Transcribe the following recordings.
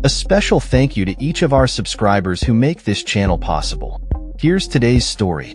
A special thank you to each of our subscribers who make this channel possible. Here's today's story.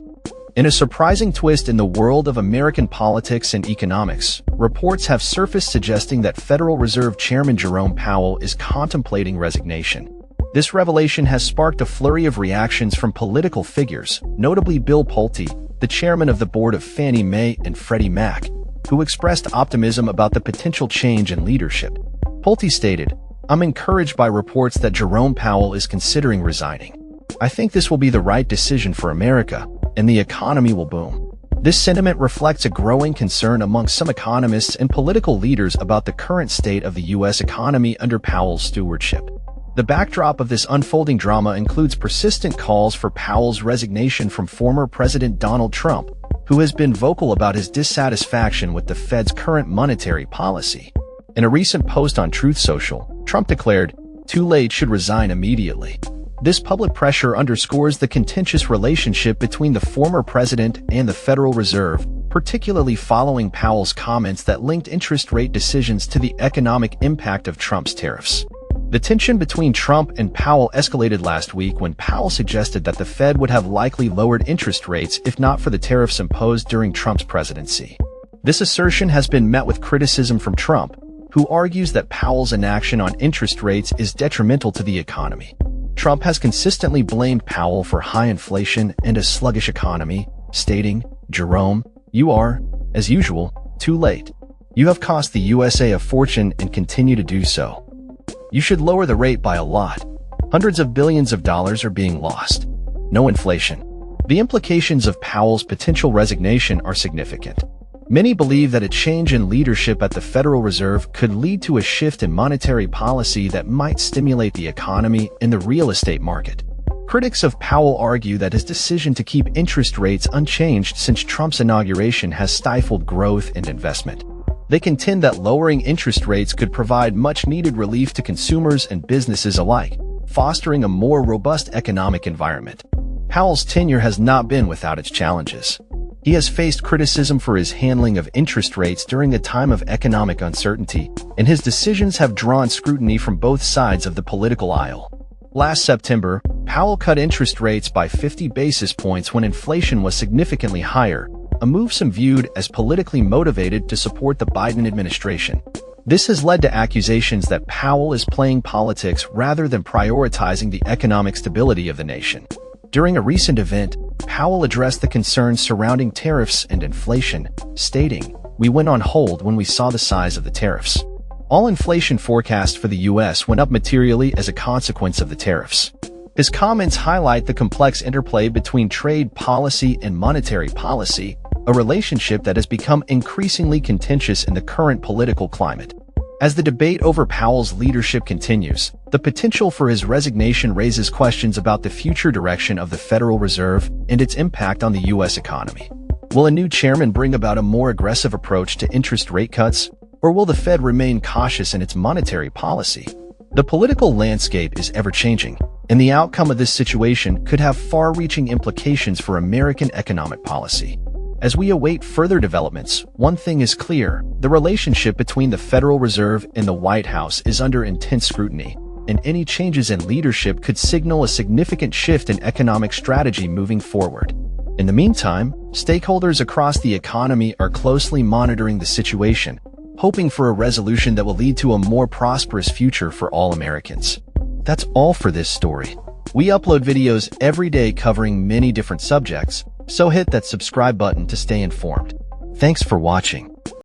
In a surprising twist in the world of American politics and economics, reports have surfaced suggesting that Federal Reserve Chairman Jerome Powell is contemplating resignation. This revelation has sparked a flurry of reactions from political figures, notably Bill Pulte, the chairman of the board of Fannie Mae and Freddie Mac, who expressed optimism about the potential change in leadership. Pulte stated, "I'm encouraged by reports that Jerome Powell is considering resigning. I think this will be the right decision for America, and the economy will boom." This sentiment reflects a growing concern among some economists and political leaders about the current state of the U.S. economy under Powell's stewardship. The backdrop of this unfolding drama includes persistent calls for Powell's resignation from former President Donald Trump, who has been vocal about his dissatisfaction with the Fed's current monetary policy. In a recent post on Truth Social, Trump declared, "Too late, should resign immediately." This public pressure underscores the contentious relationship between the former president and the Federal Reserve, particularly following Powell's comments that linked interest rate decisions to the economic impact of Trump's tariffs. The tension between Trump and Powell escalated last week when Powell suggested that the Fed would have likely lowered interest rates if not for the tariffs imposed during Trump's presidency. This assertion has been met with criticism from Trump, who argues that Powell's inaction on interest rates is detrimental to the economy. Trump has consistently blamed Powell for high inflation and a sluggish economy, stating, "Jerome, you are, as usual, too late. You have cost the USA a fortune and continue to do so. You should lower the rate by a lot. Hundreds of billions of dollars are being lost. No inflation." The implications of Powell's potential resignation are significant. Many believe that a change in leadership at the Federal Reserve could lead to a shift in monetary policy that might stimulate the economy and the real estate market. Critics of Powell argue that his decision to keep interest rates unchanged since Trump's inauguration has stifled growth and investment. They contend that lowering interest rates could provide much-needed relief to consumers and businesses alike, fostering a more robust economic environment. Powell's tenure has not been without its challenges. He has faced criticism for his handling of interest rates during a time of economic uncertainty, and his decisions have drawn scrutiny from both sides of the political aisle. Last September, Powell cut interest rates by 50 basis points when inflation was significantly higher, a move some viewed as politically motivated to support the Biden administration. This has led to accusations that Powell is playing politics rather than prioritizing the economic stability of the nation. During a recent event, Powell addressed the concerns surrounding tariffs and inflation, stating, "We went on hold when we saw the size of the tariffs. All inflation forecasts for the U.S. went up materially as a consequence of the tariffs." His comments highlight the complex interplay between trade policy and monetary policy, a relationship that has become increasingly contentious in the current political climate. As the debate over Powell's leadership continues, the potential for his resignation raises questions about the future direction of the Federal Reserve and its impact on the U.S. economy. Will a new chairman bring about a more aggressive approach to interest rate cuts, or will the Fed remain cautious in its monetary policy? The political landscape is ever-changing, and the outcome of this situation could have far-reaching implications for American economic policy. As we await further developments, one thing is clear: the relationship between the Federal Reserve and the White House is under intense scrutiny, and any changes in leadership could signal a significant shift in economic strategy moving forward. In the meantime, stakeholders across the economy are closely monitoring the situation, hoping for a resolution that will lead to a more prosperous future for all Americans. That's all for this story. We upload videos every day covering many different subjects, so hit that subscribe button to stay informed. Thanks for watching.